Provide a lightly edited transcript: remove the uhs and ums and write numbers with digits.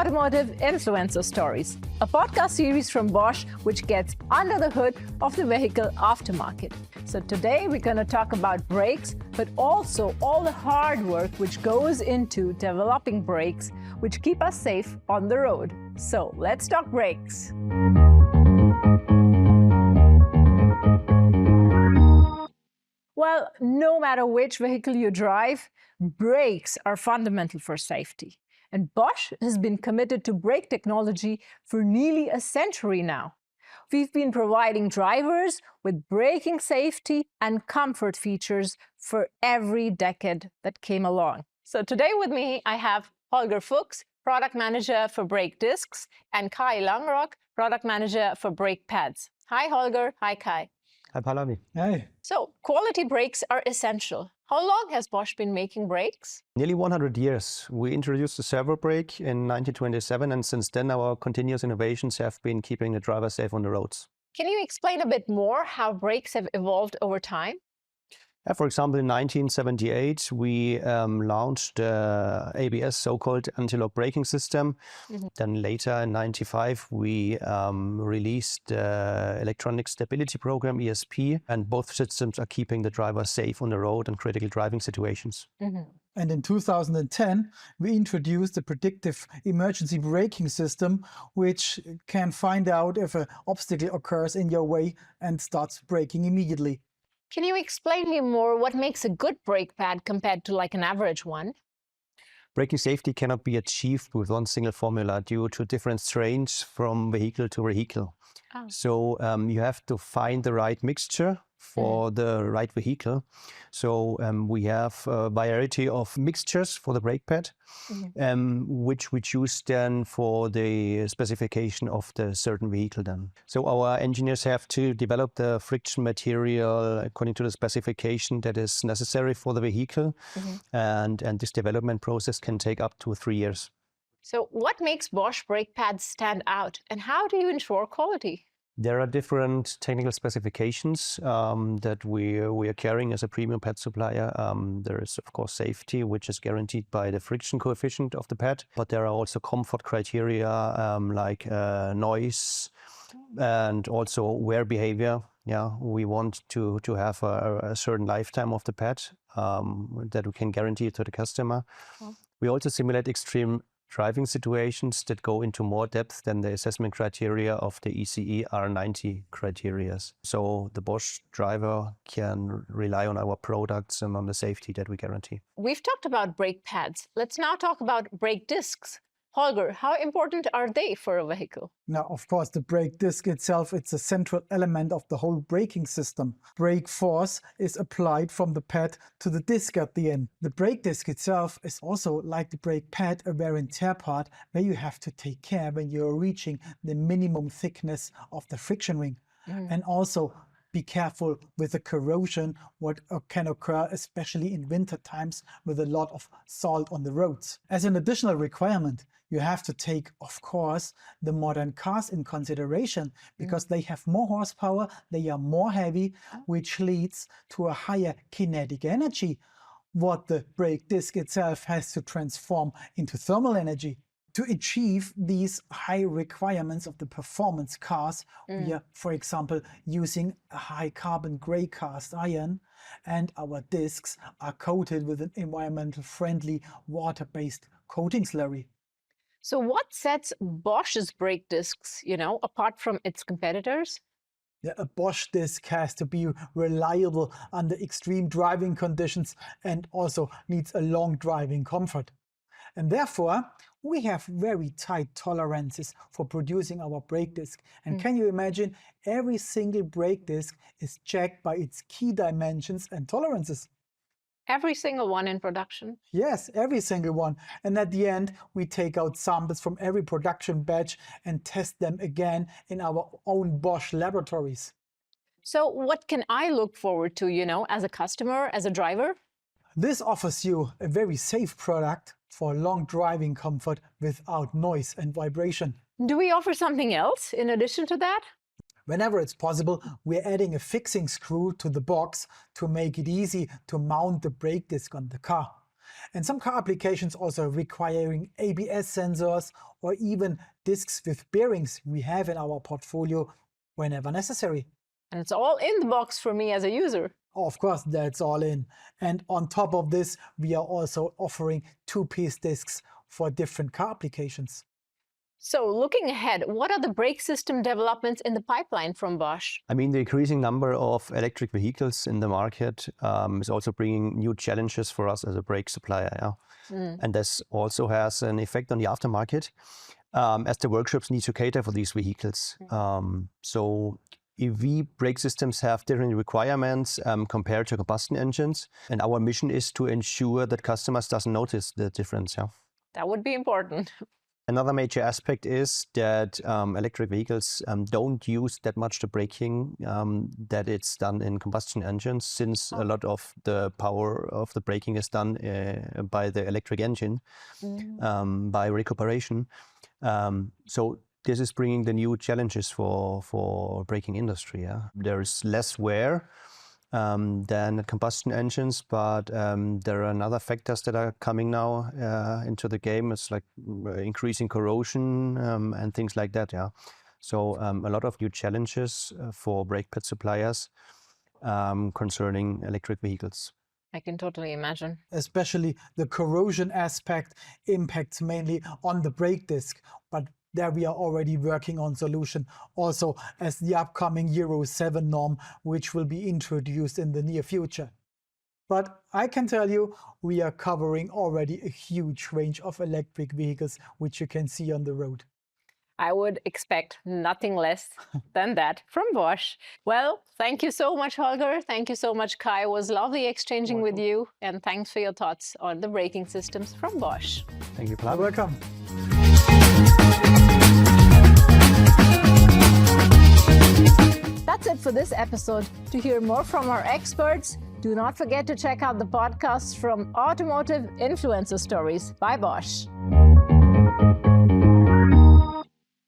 Automotive Influencer Stories, a podcast series from Bosch which gets under the hood of the vehicle aftermarket. So today we're going to talk about brakes, but also all the hard work which goes into developing brakes which keep us safe on the road. So let's talk brakes. Well, no matter which vehicle you drive, brakes are fundamental for safety. And Bosch has been committed to brake technology for nearly a century now. We've been providing drivers with braking safety and comfort features for every decade that came along. So today with me, I have Holger Fuchs, Product Manager for Brake Discs, and Kai Langrock, Product Manager for Brake Pads. Hi, Holger. Hi, Kai. Hi, Palami. Hey. So, quality brakes are essential. How long has Bosch been making brakes? Nearly 100 years. We introduced the servo brake in 1927, and since then our continuous innovations have been keeping the driver safe on the roads. Can you explain a bit more how brakes have evolved over time? For example, in 1978, we launched the ABS, so-called anti-lock braking system. Then later in 95, we released the electronic stability program, ESP, and both systems are keeping the driver safe on the road in critical driving situations. And in 2010, we introduced the predictive emergency braking system, which can find out if an obstacle occurs in your way and starts braking immediately. Can you explain me more what makes a good brake pad compared to like an average one? Braking safety cannot be achieved with one single formula due to different strains from vehicle to vehicle. So you have to find the right mixture for the right vehicle. So we have a variety of mixtures for the brake pad, which we choose then for the specification of the certain vehicle then. So our engineers have to develop the friction material according to the specification that is necessary for the vehicle. And this development process can take up to 3 years. So what makes Bosch brake pads stand out, and how do you ensure quality? There are different technical specifications that we are carrying as a premium pad supplier. There is, of course, safety, which is guaranteed by the friction coefficient of the pad. But there are also comfort criteria like noise and also wear behavior. Yeah, we want to have a certain lifetime of the pad that we can guarantee to the customer. We also simulate extreme driving situations that go into more depth than the assessment criteria of the ECE R90 criteria. So the Bosch driver can rely on our products and on the safety that we guarantee. We've talked about brake pads. Let's now talk about brake discs. Holger, how important are they for a vehicle? Now, of course, the brake disc itself, it's a central element of the whole braking system. Brake force is applied from the pad to the disc at the end. The brake disc itself is also, like the brake pad, a wear and tear part where you have to take care when you're reaching the minimum thickness of the friction ring. And also be careful with the corrosion, what can occur, especially in winter times with a lot of salt on the roads. As an additional requirement, you have to take, of course, the modern cars in consideration because they have more horsepower, they are more heavy, which leads to a higher kinetic energy, what the brake disc itself has to transform into thermal energy. To achieve these high requirements of the performance cars, we are, for example, using a high carbon gray cast iron, and our discs are coated with an environmental friendly water-based coating slurry. So what sets Bosch's brake discs, apart from its competitors? Yeah, a Bosch disc has to be reliable under extreme driving conditions and also needs a long driving comfort. And therefore, we have very tight tolerances for producing our brake disc. And can you imagine, every single brake disc is checked by its key dimensions and tolerances. Every single one in production? Yes, every single one. And at the end, we take out samples from every production batch and test them again in our own Bosch laboratories. So what can I look forward to, as a customer, as a driver? This offers you a very safe product for long driving comfort without noise and vibration. Do we offer something else in addition to that? Whenever it's possible, we're adding a fixing screw to the box to make it easy to mount the brake disc on the car. And some car applications also requiring ABS sensors or even discs with bearings we have in our portfolio whenever necessary. And it's all in the box for me as a user. Of course, that's all in. And on top of this, we are also offering two-piece discs for different car applications. So looking ahead, what are the brake system developments in the pipeline from Bosch? I mean, the increasing number of electric vehicles in the market is also bringing new challenges for us as a brake supplier. Yeah? And this also has an effect on the aftermarket, as the workshops need to cater for these vehicles. So EV brake systems have different requirements compared to combustion engines. And our mission is to ensure that customers doesn't notice the difference. Yeah? That would be important. Another major aspect is that electric vehicles don't use that much the braking that it's done in combustion engines, since a lot of the power of the braking is done by the electric engine, by recuperation. So this is bringing the new challenges for braking industry. Yeah? There is less wear than combustion engines, but there are other factors that are coming now into the game. It's like increasing corrosion and things like that. Yeah, so a lot of new challenges for brake pad suppliers concerning electric vehicles. I can totally imagine. Especially the corrosion aspect impacts mainly on the brake disc, but there we are already working on solution also as the upcoming Euro 7 norm, which will be introduced in the near future. But I can tell you, we are covering already a huge range of electric vehicles, which you can see on the road. I would expect nothing less than that from Bosch. Well, thank you so much, Holger. Thank you so much, Kai. It was lovely exchanging with you. And thanks for your thoughts on the braking systems from Bosch. Thank you, You're welcome. That's it for this episode. To hear more from our experts, do not forget to check out the podcasts from Automotive Influencer Stories by Bosch.